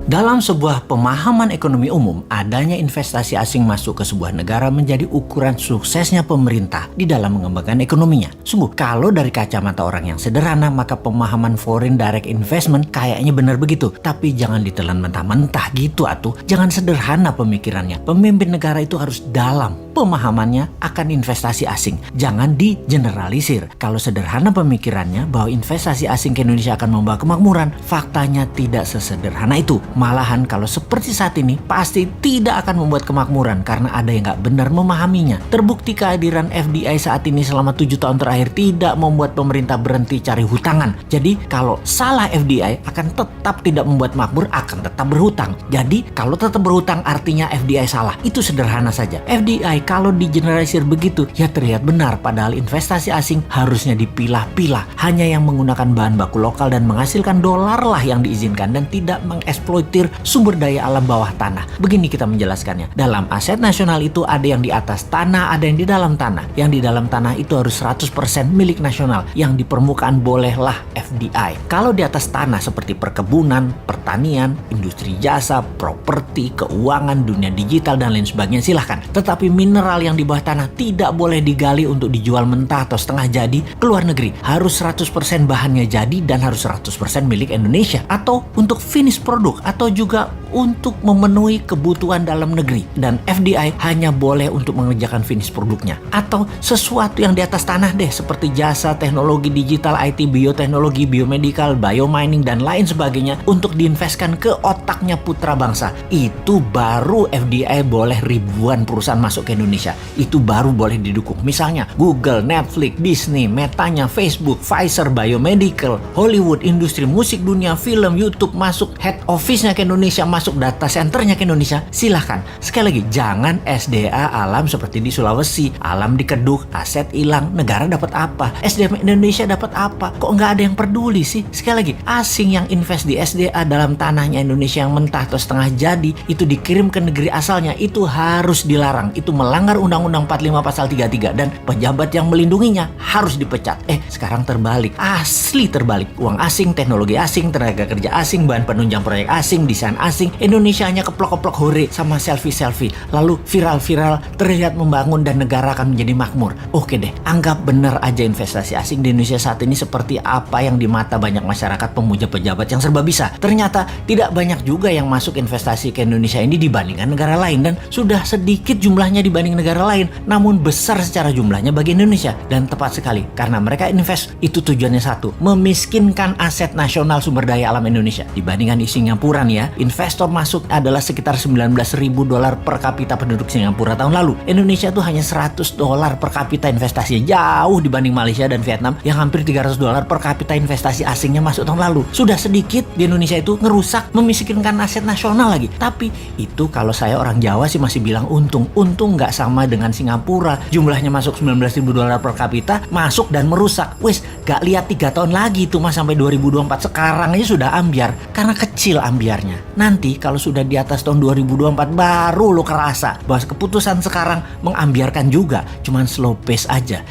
Dalam sebuah pemahaman ekonomi umum, adanya investasi asing masuk ke sebuah negara menjadi ukuran suksesnya pemerintah di dalam mengembangkan ekonominya. Sungguh, kalau dari kacamata orang yang sederhana, maka pemahaman foreign direct investment kayaknya benar begitu. Tapi jangan ditelan mentah-mentah gitu atuh. Jangan sederhana pemikirannya. Pemimpin negara itu harus dalam pemahamannya akan investasi asing. Jangan digeneralisir. Kalau sederhana pemikirannya bahwa investasi asing ke Indonesia akan membawa kemakmuran, faktanya tidak sesederhana itu. Malahan kalau seperti saat ini pasti tidak akan membuat kemakmuran karena ada yang nggak benar memahaminya. Terbukti kehadiran FDI saat ini selama 7 tahun terakhir tidak membuat pemerintah berhenti cari hutangan. Jadi kalau salah FDI akan tetap tidak membuat makmur, akan tetap berhutang. Jadi kalau tetap berhutang artinya FDI salah. Itu sederhana saja. FDI kalau digeneralisir begitu ya terlihat benar, padahal investasi asing harusnya dipilah-pilah. Hanya yang menggunakan bahan baku lokal dan menghasilkan dolar lah yang diizinkan dan tidak mengeksploitasi sumber daya alam bawah tanah. Begini kita menjelaskannya. Dalam aset nasional itu ada yang di atas tanah, ada yang di dalam tanah. Yang di dalam tanah itu harus 100% milik nasional. Yang di permukaan bolehlah FDI. Kalau di atas tanah seperti perkebunan, pertanian, industri jasa, properti, keuangan, dunia digital dan lain sebagainya silahkan. Tetapi mineral yang di bawah tanah tidak boleh digali untuk dijual mentah atau setengah jadi ke luar negeri. Harus 100% bahannya jadi dan harus 100% milik Indonesia. Atau untuk finish produk atau juga untuk memenuhi kebutuhan dalam negeri, dan FDI hanya boleh untuk mengerjakan finish produknya atau sesuatu yang di atas tanah deh, seperti jasa, teknologi digital, IT, bioteknologi, biomedical, biomining dan lain sebagainya untuk diinvestkan ke otaknya putra bangsa. Itu baru FDI boleh ribuan perusahaan masuk ke Indonesia. Itu baru boleh didukung. Misalnya Google, Netflix, Disney, Metanya, Facebook, Pfizer, biomedical, Hollywood, industri musik dunia, film, YouTube masuk, head office-nya ke Indonesia, masuk data centernya ke Indonesia, silahkan. Sekali lagi, jangan SDA alam seperti di Sulawesi, alam dikeduk, aset hilang, negara dapat apa? SDM Indonesia dapat apa? Kok nggak ada yang peduli sih? Sekali lagi, asing yang invest di SDA dalam tanahnya Indonesia yang mentah atau setengah jadi, itu dikirim ke negeri asalnya, itu harus dilarang. Itu melanggar Undang-Undang 45 pasal 33 dan pejabat yang melindunginya harus dipecat. Sekarang terbalik, asli terbalik. Uang asing, teknologi asing, tenaga kerja asing, bahan penunjang proyek asing, desain asing, Indonesia hanya keplok-keplok hore sama selfie-selfie, lalu viral-viral, terlihat membangun dan negara akan menjadi makmur. Oke deh, anggap benar aja investasi asing di Indonesia saat ini seperti apa yang di mata banyak masyarakat pemuja pejabat yang serba bisa. Ternyata tidak banyak juga yang masuk investasi ke Indonesia ini dibandingkan negara lain, dan sudah sedikit jumlahnya dibanding negara lain, namun besar secara jumlahnya bagi Indonesia. Dan tepat sekali, karena mereka invest itu tujuannya satu, memiskinkan aset nasional sumber daya alam Indonesia. Dibandingkan di Singapura nih ya, investor masuk adalah sekitar $19.000 per kapita penduduk Singapura tahun lalu. Indonesia tuh hanya $100 per kapita investasinya, jauh dibanding Malaysia dan Vietnam yang hampir $300 per kapita investasi asingnya masuk tahun lalu. Sudah sedikit di Indonesia itu ngerusak, memiskinkan aset nasional lagi. Tapi itu kalau saya orang Jawa sih masih bilang untung nggak sama dengan Singapura. Jumlahnya masuk $19.000 per kapita, masuk dan merusak. Wes, gak lihat 3 tahun lagi tuh mas sampai 2024. Sekarang aja sudah ambiar karena kecil ambiarnya. Nanti kalau sudah di atas tahun 2024 baru lo kerasa bahwa keputusan sekarang mengambiarkan juga, cuman slow pace aja.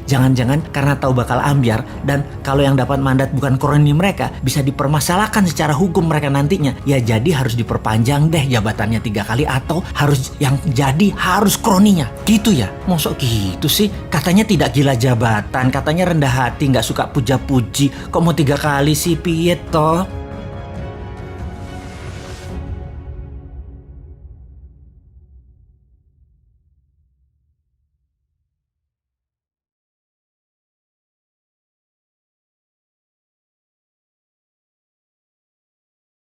Jangan-jangan karena tahu bakal ambiar dan kalau yang dapat mandat bukan kroni mereka, bisa dipermasalahkan secara hukum mereka nantinya. Ya jadi harus diperpanjang deh jabatannya 3 kali atau harus yang jadi harus kroninya. Gitu ya? Mosok gitu sih? Katanya tidak gila jabatan, katanya rendah hati, nggak suka puja-puji. Kok mau 3 kali sih piye toh?